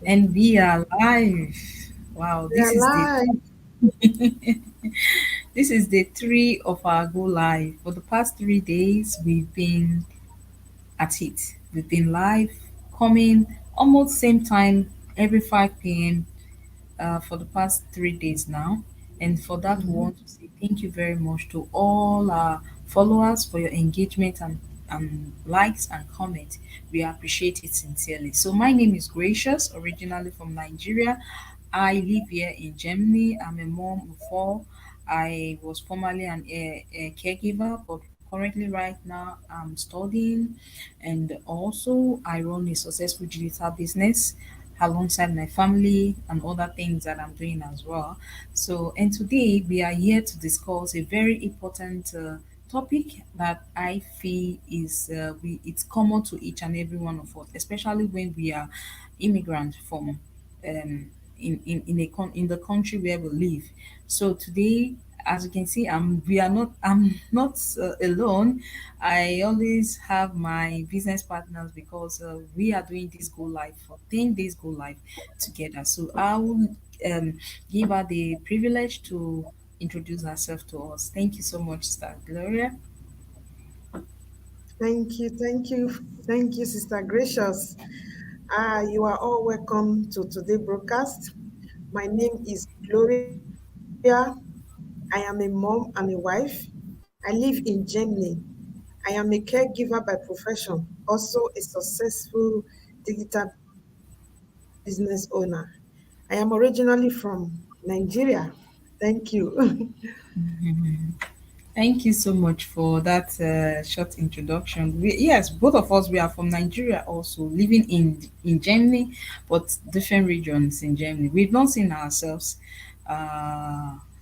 And we are live. Wow, We are live. this is day three of our go live. For the past 3 days, we've been at it. We've been live, coming almost same time every 5 p.m. For the past 3 days now. And for that, we Mhm. want to say thank you very much to all our followers for your engagement and likes and comments. We appreciate it sincerely. So, my name is Gracious, originally from Nigeria. I live here in Germany. I'm a mom of four. I was formerly a caregiver, but currently, right now, I'm studying, and also I run a successful digital business alongside my family and other things that I'm doing as well. So, and today we are here to discuss a very important topic that I feel is it's common to each and every one of us, especially when we are immigrant from um, in the country where we live. So today, as you can see, I'm not alone. I always have my business partners because we are doing this go live for 10 days go live together. So I will give her the privilege to introduce herself to us. Thank you so much, Star Gloria. Thank you, Sister Gracious. You are all welcome to today's broadcast. My name is Gloria. I am a mom and a wife. I live in Germany. I am a caregiver by profession, also a successful digital business owner. I am originally from Nigeria. Thank you. Thank you so much for that short introduction. Yes, both of us we are from Nigeria, also living in Germany, but different regions in Germany. We've not seen ourselves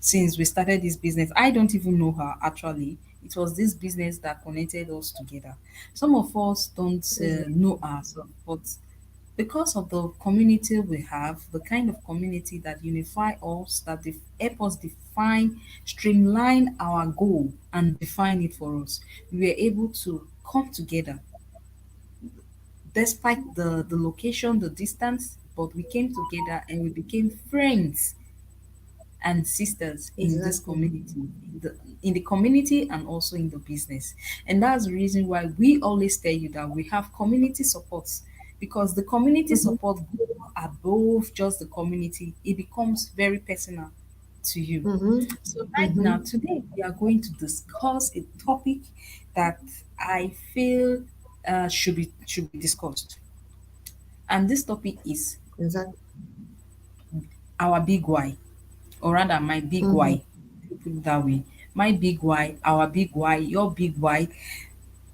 since we started this business. I don't even know her actually. It was this business that connected us together. Some of us don't know ourselves, but because of the community we have, the kind of community that unify us, that help us define, streamline our goal and define it for us, we were able to come together despite the location, the distance, but we came together and we became friends and sisters in this Exactly. community, in the community and also in the business. And that's the reason why we always tell you that we have community support, because the community Mhm. support go above just the community, it becomes very personal to you. Mhm. So right now, Mhm. today we are going to discuss a topic that I feel should be discussed. And this topic is Exactly. our big why, or rather my big Mhm. why. Put it that way. My big why, our big why, your big why.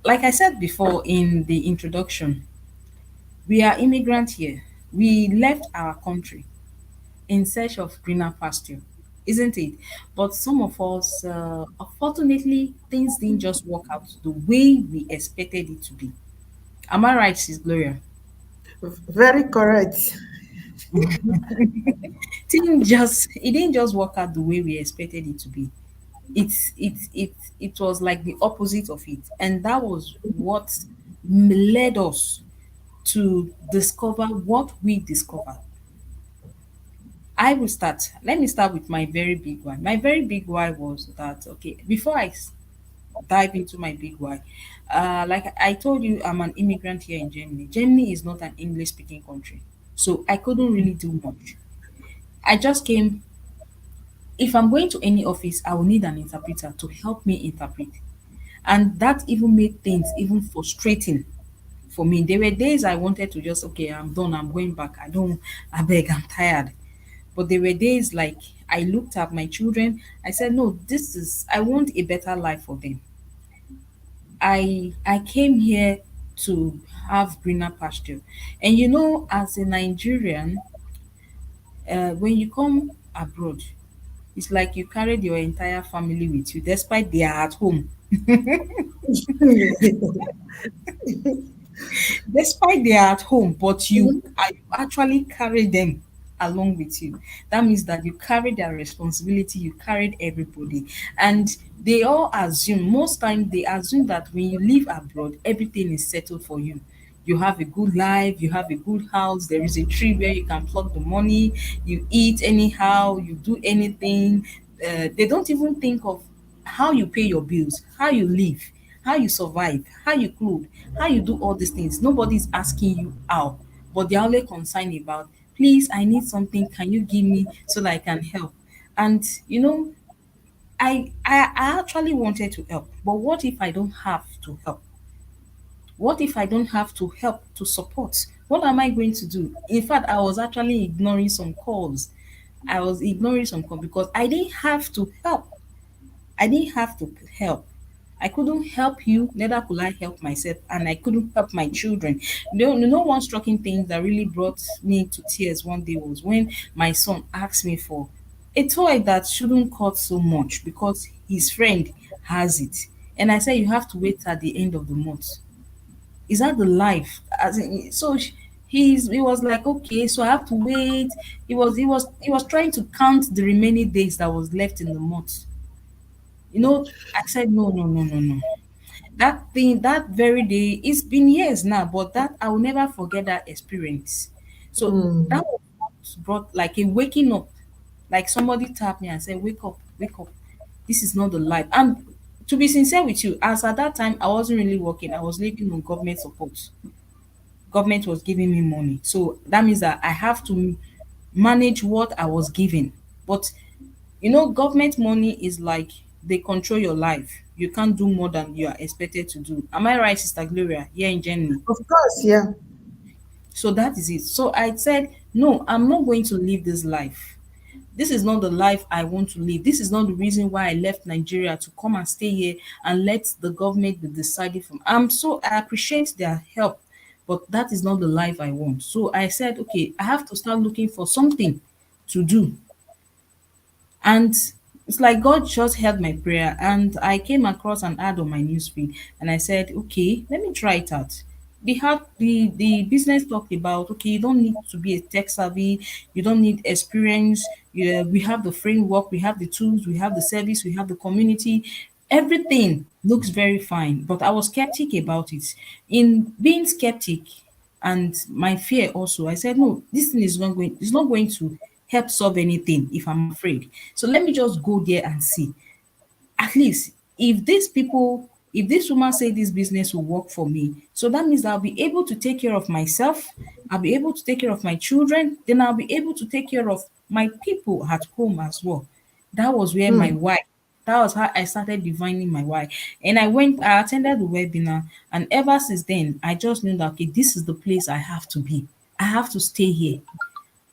Like I said before in the introduction, we are immigrant here. We left our country in search of greener pasture, isn't it? But some of us, unfortunately, things didn't just work out the way we expected it to be. Am I right, Sis Gloria? Very correct. It didn't just work out the way we expected it to be. It was like the opposite of it, and that was what led us to discover what we discovered. I will start. Let me start with my very big one. My very big why was that, okay, before dive into my big why, like I told you, I'm an immigrant here in Germany. Germany is not an English speaking country, so I couldn't really do much. I just came. If I'm going to any office, I will need an interpreter to help me interpret. And that even made things even frustrating for me. There were days I wanted to just, okay, I'm done, I'm going back. I beg, I'm tired. But there were days like I looked at my children, I said, no, I want a better life for them. I came here to have greener pasture. And as a Nigerian, when you come abroad, it's like you carried your entire family with you, despite they are at home. Despite they are at home, but you actually carry them along with you. That means that you carry their responsibility, you carried everybody. And they all assume, most time they assume that when you live abroad, everything is settled for you. you have a good life, you have a good house, there is a tree where you can pluck the money, you eat anyhow, you do anything. They don't even think of how you pay your bills, how you live, how you survive, how you clothe, how you do all these things. Nobody's asking you how, but they're only concerned about, please, I need something. Can you give me so that I can help? And I actually wanted to help, but what if I don't have to help? What if I don't have to help to support? What am I going to do? In fact, I was actually ignoring some calls. I was ignoring some calls because I didn't have to help. I didn't have to help. I couldn't help you, neither could I help myself, and I couldn't help my children. One striking thing that really brought me to tears one day was when my son asked me for a toy that shouldn't cost so much because his friend has it. And I said, you have to wait at the end of the month. Is that the life? As in, he was like, okay, so I have to wait. He was trying to count the remaining days that was left in the month. I said, no, no, no, no, no. That thing, that very day, it's been years now, but that I will never forget that experience. So Hmm. that was what brought like a waking up, like somebody tapped me and said, wake up, wake up. This is not the life. And to be sincere with you, as at that time I wasn't really working, I was living on government support. Government was giving me money. So that means that I have to manage what I was given. But government money is like they control your life. You can't do more than you are expected to do. Am I right, Sister Gloria, here in Germany? Of course, yeah. So that is it. So I said, no, I'm not going to live this life. This is not the life I want to live. This is not the reason why I left Nigeria to come and stay here and let the government be decided from. I appreciate their help, but that is not the life I want. So I said, okay, I have to start looking for something to do. And it's like God just heard my prayer, and I came across an ad on my newsfeed, and I said, okay, let me try it out. The business talked about, okay, you don't need to be a tech savvy, you don't need experience. Yeah, we have the framework, we have the tools, we have the service, we have the community. Everything looks very fine, but I was skeptic about it. In being skeptic, and my fear also, I said, no, this thing is not going to help solve anything if I'm afraid. So let me just go there and see. At least if this woman say this business will work for me, so that means I'll be able to take care of myself, I'll be able to take care of my children, then I'll be able to take care of my people at home as well. That was where my Hmm. why. That was how I started divining my why. And I attended the webinar, and ever since then, I just knew that, okay, this is the place I have to be. I have to stay here.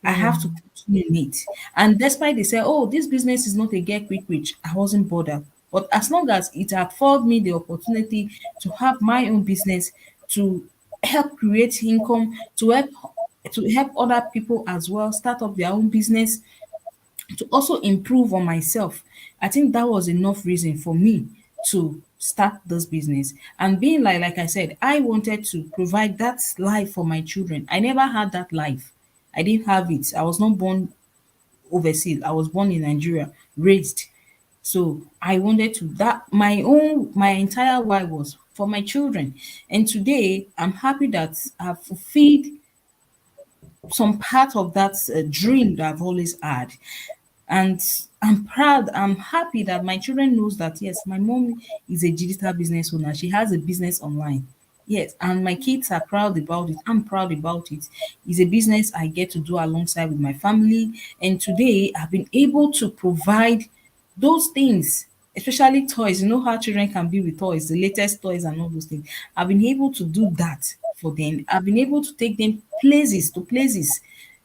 I have to Hmm. continue in it. And despite they say, oh, this business is not a get quick rich, I wasn't bothered. But as long as it afforded me the opportunity to have my own business, to help create income, to help other people as well start up their own business, to also improve on myself, I think that was enough reason for me to start this business. And being like I said, I wanted to provide that life for my children. I never had that life. I didn't have it. I was not born overseas. I was born in Nigeria, raised. So I wanted to that my entire why was for my children. And today I'm happy that I've fulfilled some part of that dream that I've always had. And I'm proud, I'm happy that my children knows that yes, my mom is a digital business owner. She has a business online. Yes, and my kids are proud about it. I'm proud about it. It's a business I get to do alongside with my family. And today I've been able to provide those things, especially toys. You know how children can be with toys, the latest toys and all those things. I've been able to do that for them. I've been able to take them places.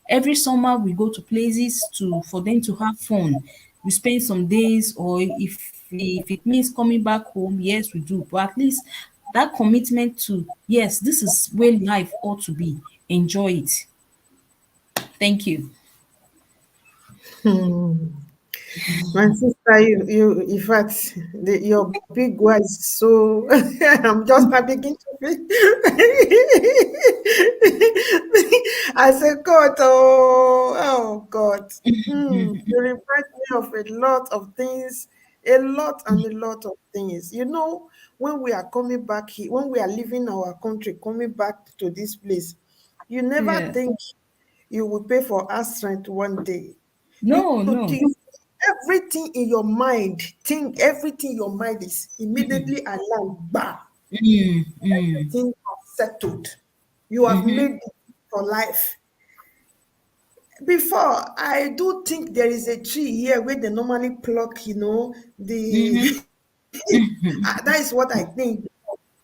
Every summer we go to places to for them to have fun. We spend some days, or if it means coming back home, yes, we do. But at least that commitment to yes, this is where life ought to be. Enjoy it. Thank you. Hmm. My sister, in fact, your big words. So I'm just I begin to feel. I said, God, oh God. You remind me of a lot of things A lot and a lot of things. When we are coming back here, when we are leaving our country, coming back to this place, you never Yeah. think you will pay for us rent one day. No, no. Everything in your mind, think everything in your mind is immediately alarmed. Bah, Mm, mm, everything is settled. You have mm-hmm, made it for life. Before, I do think there is a tree here where they normally pluck, mm-hmm. that is what I think.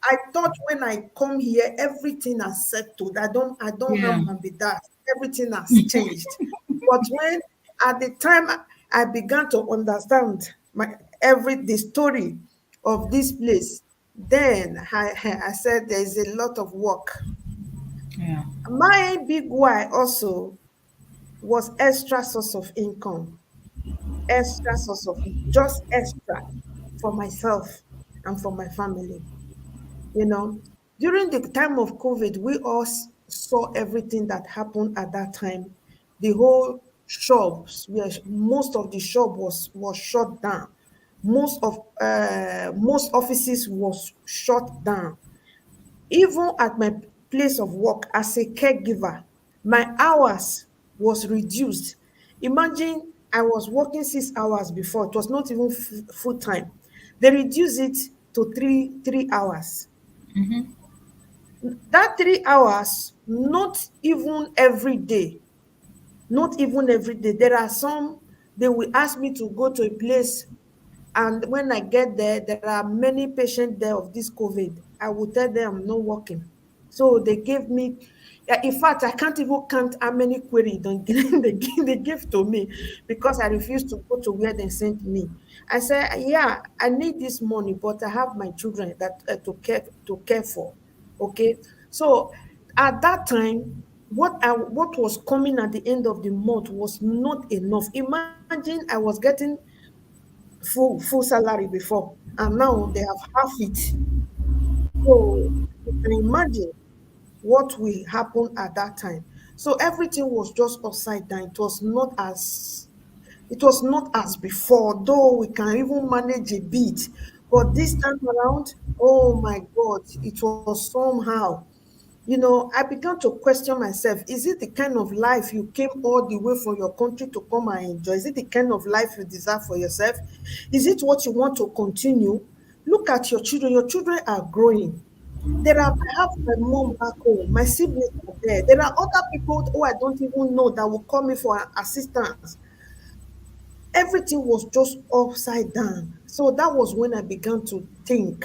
I thought when I come here, everything has settled. I don't have Yeah. my that. Everything has changed. But when at the time I began to understand the story of this place, then I said there is a lot of work. Yeah. My big why also was extra source of income, extra source of just extra for myself and for my family. You know, during the time of COVID, we all saw everything that happened at that time. The whole shops, where most of the shop was shut down. Most offices was shut down. Even at my place of work as a caregiver, my hours was reduced. Imagine I was working 6 hours before. It was not even full time. They reduced it to three hours. Mm-hmm. That 3 hours, not even every day, not even every day. There are some, they will ask me to go to a place, and when I get there, there are many patients there of this COVID. I will tell them I'm not working. So they gave me, yeah, in fact, I can't even count how many queries they give to me because I refuse to go to where they sent me. I said, yeah, I need this money, but I have my children that to care for. Okay, so at that time, what was coming at the end of the month was not enough. Imagine I was getting full salary before, and now they have half it. So you can imagine what will happen at that time. So everything was just upside down. It was not as before, though we can even manage a bit. But this time around, oh my God, it was somehow. I began to question myself. Is it the kind of life you came all the way from your country to come and enjoy? Is it the kind of life you desire for yourself? Is it what you want to continue? Look at your children. Your children are growing. I have my mom back home. My siblings are there. There are other people who I don't even know that will call me for assistance. Everything was just upside down. So that was when I began to think.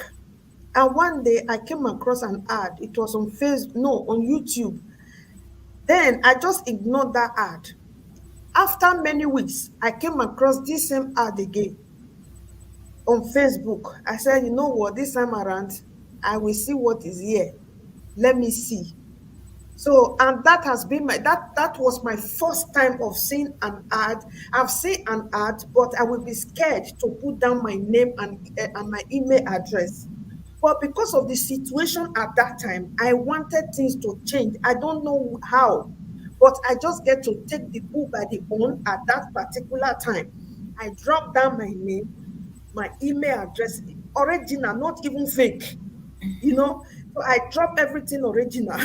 And one day I came across an ad. It was on Facebook, no, on YouTube. Then I just ignored that ad. After many weeks, I came across this same ad again on Facebook. I said, you know what, this time around, I will see what is here. Let me see. So, and that has been that was my first time of seeing an ad. I've seen an ad, but I will be scared to put down my name and my email address. But because of the situation at that time, I wanted things to change. I don't know how, but I just get to take the bull by the horn at that particular time. I dropped down my name, my email address, original, not even fake. So I dropped everything original.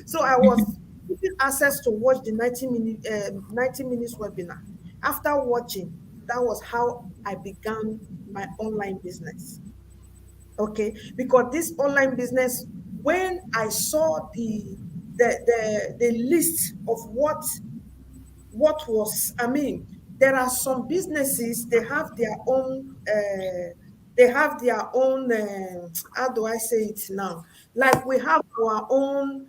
So I was given access to watch the 90 minutes webinar. After watching, that was how I began my online business. Okay, because this online business, when I saw the list of what was, I mean, there are some businesses, they have their own how do I say it now, like we have our own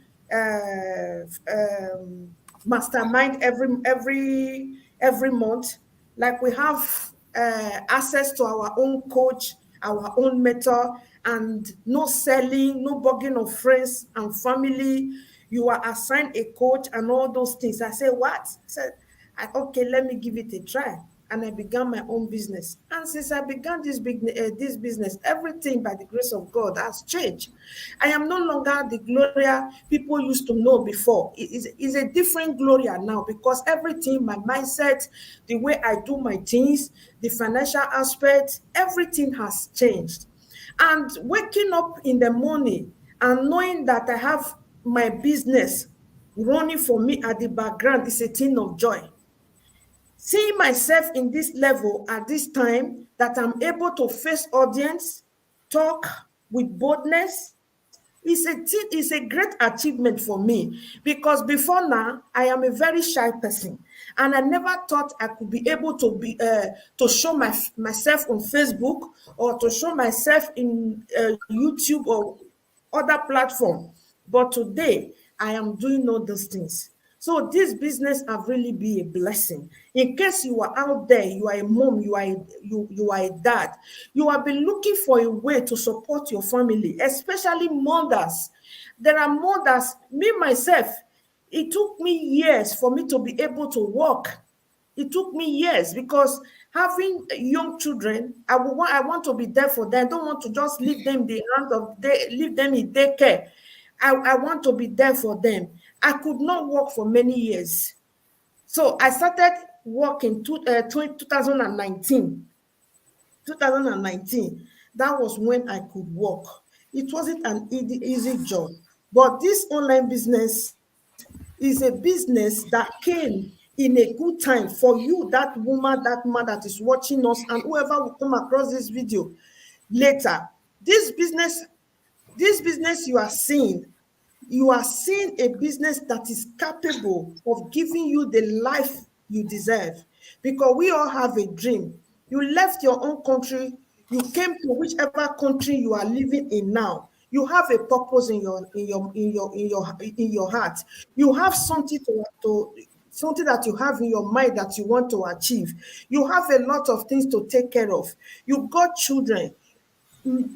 mastermind every month, like we have access to our own coach, our own mentor, and no selling, no bugging of friends and family. You are assigned a coach and all those things. I said, what? I said, okay, let me give it a try. and I began my own business. And since I began this business, everything by the grace of God has changed. I am no longer the Gloria people used to know before. It is a different Gloria now, because everything, my mindset, the way I do my things, the financial aspect, everything has changed. And waking up in the morning and knowing that I have my business running for me at the background is a thing of joy. Seeing myself in this level at this time, that I'm able to face audience, talk with boldness, is a great achievement for me, because before now I am a very shy person, and I never thought I could be able to show myself on Facebook, or to show myself in YouTube or other platform. But today I am doing all those things. So this business have really been a blessing. In case you are out there, you are a mom, you are a dad, you have been looking for a way to support your family, especially mothers. There are mothers, me myself, it took me years for me to be able to walk. It took me years, because having young children, I want to be there for them. I don't want to just leave them in the hands of leave them in daycare. I want to be there for them. I could not work for many years. So I started working 2019. 2019. That was when I could work. It wasn't an easy job. But this online business is a business that came in a good time for you, that woman, that man that is watching us, and whoever will come across this video later. This business, this business you are seeing a business that is capable of giving you the life you deserve, because we all have a dream. You left your own country, you came to whichever country you are living in now. You have a purpose in your heart. You have something to something that you have in your mind that you want to achieve. You have a lot of things to take care of. You got children.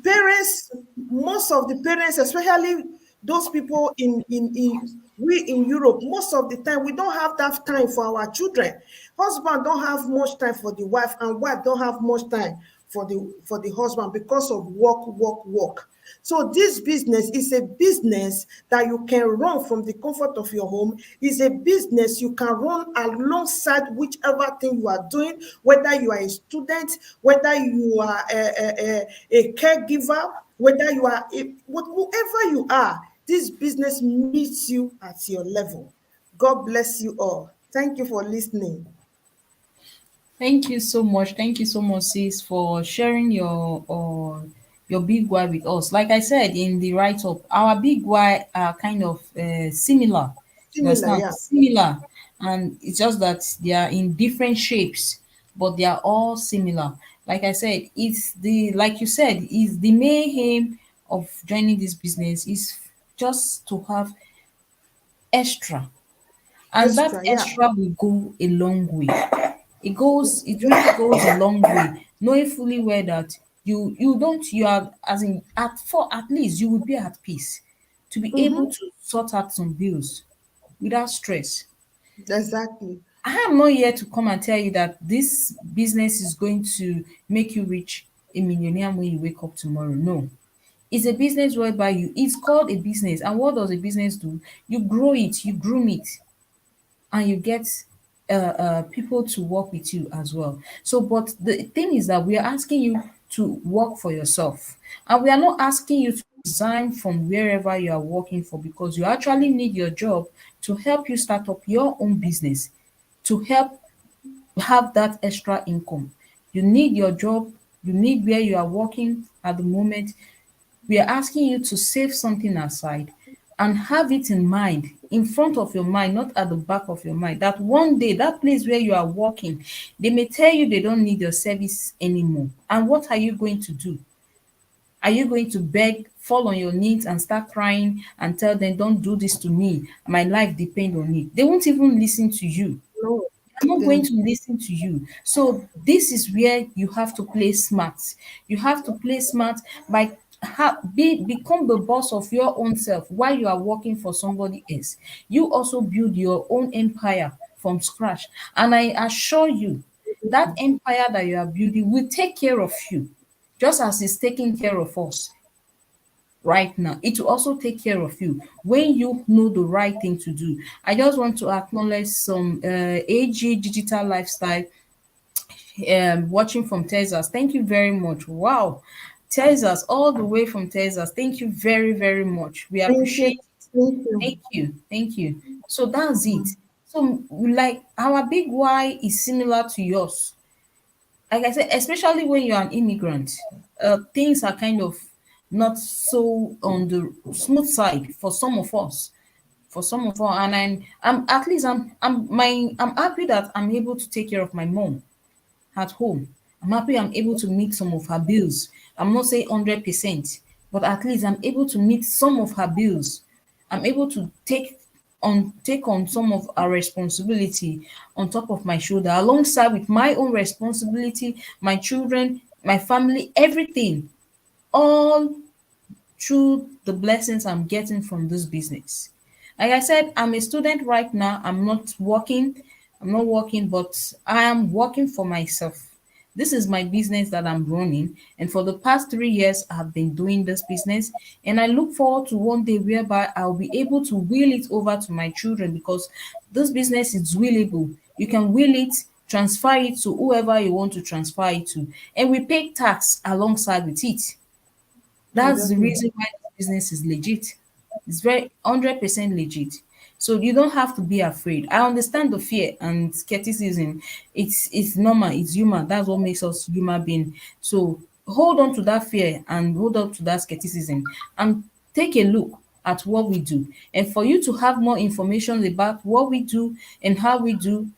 Parents, most of the parents, especially those people in Europe, most of the time we don't have that time for our children. Husband don't have much time for the wife, and wife don't have much time for the husband, because of work. So this business is a business that you can run from the comfort of your home. Is a business you can run alongside whichever thing you are doing, whether you are a student, whether you are a caregiver, whether you are whoever you are. This business meets you at your level. God bless you all. Thank you for listening. Thank you so much. Thank you so much, sis, for sharing your big why with us. Like I said in the write up, our big why are kind of similar. You Similar, understand? yeah. Similar, and it's just that they are in different shapes, but they are all similar. Like I said, it's the like you said, is the main aim of joining this business is just to have extra, and that Extra, yeah. extra will go a long way. It really goes a long way, knowing fully well that you don't you are as in at least you will be at peace to be able Mm-hmm. to sort out some bills without stress. Exactly. I am not here to come and tell you that this business is going to make you rich, a millionaire when you wake up tomorrow. No. It's a business whereby it's called a business. And what does a business do? You grow it, you groom it, and you get people to work with you as well. So, but the thing is that we are asking you to work for yourself, and we are not asking you to resign from wherever you are working for, because you actually need your job to help you start up your own business, to help have that extra income. You need your job, you need where you are working at the moment. We are asking you to save something aside and have it in mind, in front of your mind, not at the back of your mind, that one day that place where you are working, they may tell you they don't need your service anymore. And what are you going to do? Are you going to beg, fall on your knees and start crying and tell them, don't do this to me, my life depends on it? They won't even listen to you. No. They're not going Then to listen to you. So this is where you have to play smart. You have to play smart by become the boss of your own self while you are working for somebody else. You also build your own empire from scratch. And I assure you, that empire that you are building will take care of you, just as it's taking care of us right now. It will also take care of you when you know the right thing to do. I just want to acknowledge some AG Digital Lifestyle watching from Texas. Thank you very much. Wow. Texas, all the way from Texas. Thank you very, very much. We Thank you. appreciate it. Thank you. Thank you. Thank you. So that's it. So, like, our big why is similar to yours. Like I said, especially when you're an immigrant, things are kind of not so on the smooth side for some of us. For some of us, and I'm at least I'm happy that I'm able to take care of my mom at home. I'm happy I'm able to meet some of her bills. I'm not saying 100%, but at least I'm able to meet some of her bills. I'm able to take on some of our responsibility on top of my shoulder, alongside with my own responsibility, my children, my family, everything, all through the blessings I'm getting from this business. Like I said, I'm a student right now. I'm not working. I'm not working, but I am working for myself. This is my business that I'm running. And for the past 3 years, I've been doing this business. And I look forward to one day whereby I'll be able to will it over to my children, because this business is willable. You can will it, transfer it to whoever you want to transfer it to. And we pay tax alongside with it. That's the Exactly. reason why this business is legit. It's very 100% legit. So you don't have to be afraid. I understand the fear and skepticism. It's normal. It's human. That's what makes us human being. So hold on to that fear and hold on to that skepticism and take a look at what we do. And for you to have more information about what we do and how we do,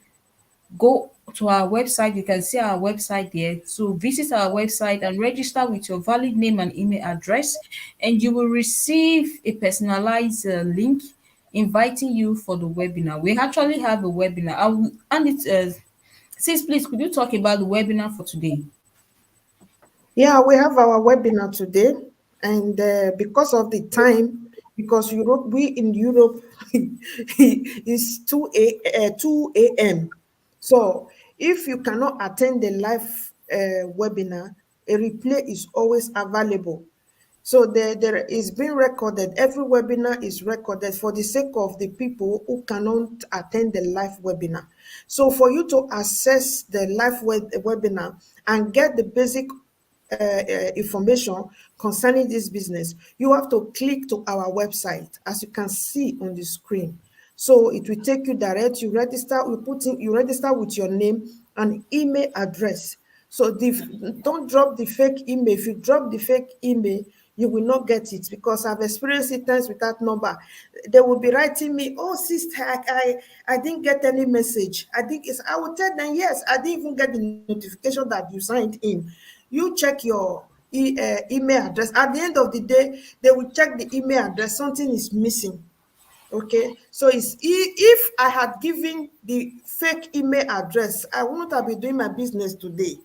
go to our website. You can see our website there. So visit our website and register with your valid name and email address, and you will receive a personalized link inviting you for the webinar. We actually have a webinar. I will and it. Sis, please, could you talk about the webinar for today? Yeah, we have our webinar today, and because of the time, because Europe, we in Europe, it's 2 a.m. So if you cannot attend the live webinar, a replay is always available. So there is being recorded. Every webinar is recorded for the sake of the people who cannot attend the live webinar. So for you to access the live webinar and get the basic information concerning this business, you have to click to our website, as you can see on the screen. So it will take you direct. You register. You register with your name and email address. So don't drop the fake email. If you drop the fake email, you will not get it, because I've experienced it times with that number. They will be writing me, "Oh, sister, I didn't get any message. I think it's." I will tell them, "Yes, I didn't even get the notification that you signed in." You check your email address. At the end of the day, they will check the email address. Something is missing. Okay, so if I had given the fake email address, I wouldn't have been doing my business today.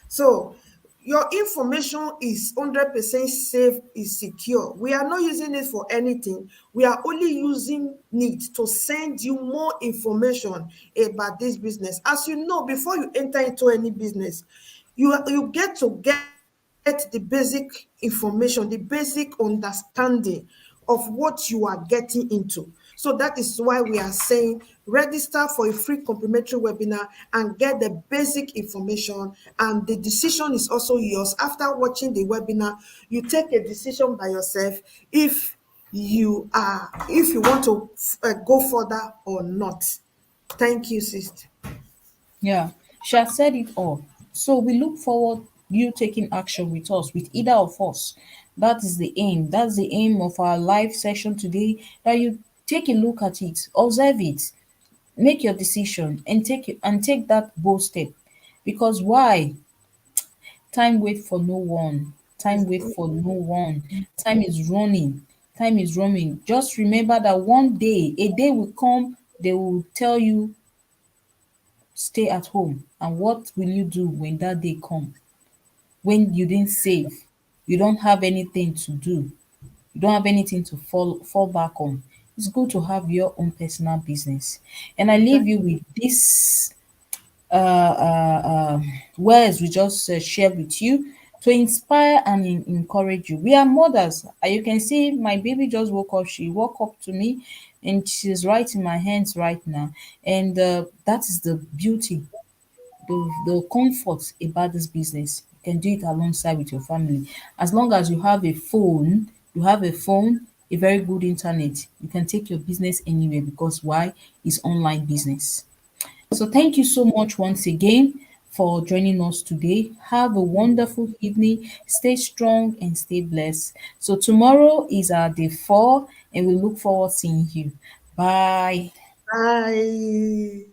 So your information is 100% safe, is secure. We are not using it for anything. We are only using it to send you more information about this business. As you know, before you enter into any business, you get to get the basic information, the basic understanding of what you are getting into. So that is why we are saying register for a free complimentary webinar and get the basic information. And the decision is also yours. After watching the webinar, you take a decision by yourself if you want to go further or not. Thank you, sister. Yeah, she has said it all. So we look forward you taking action with us, with either of us. That is the aim. That's the aim of our live session today. That you take a look at it, observe it, make your decision, and take that bold step. Because why? Time wait for no one. Time wait for no one. Time is running. Time is running. Just remember that one day, a day will come, they will tell you stay at home. And what will you do when that day come? When you didn't save, you don't have anything to do, you don't have anything to fall back on. It's good to have your own personal business. And I leave you with this words we just share with you to inspire and encourage you. We are mothers. You can see my baby just woke up. She woke up to me and she's right in my hands right now. And that is the beauty, the comfort about this business. You can do it alongside with your family. As long as you have a phone, a very good internet, you can take your business anywhere because why? It's online business. So thank you so much once again for joining us today. Have a wonderful evening. Stay strong and stay blessed. So tomorrow is our day 4 and we look forward to seeing you. Bye. Bye.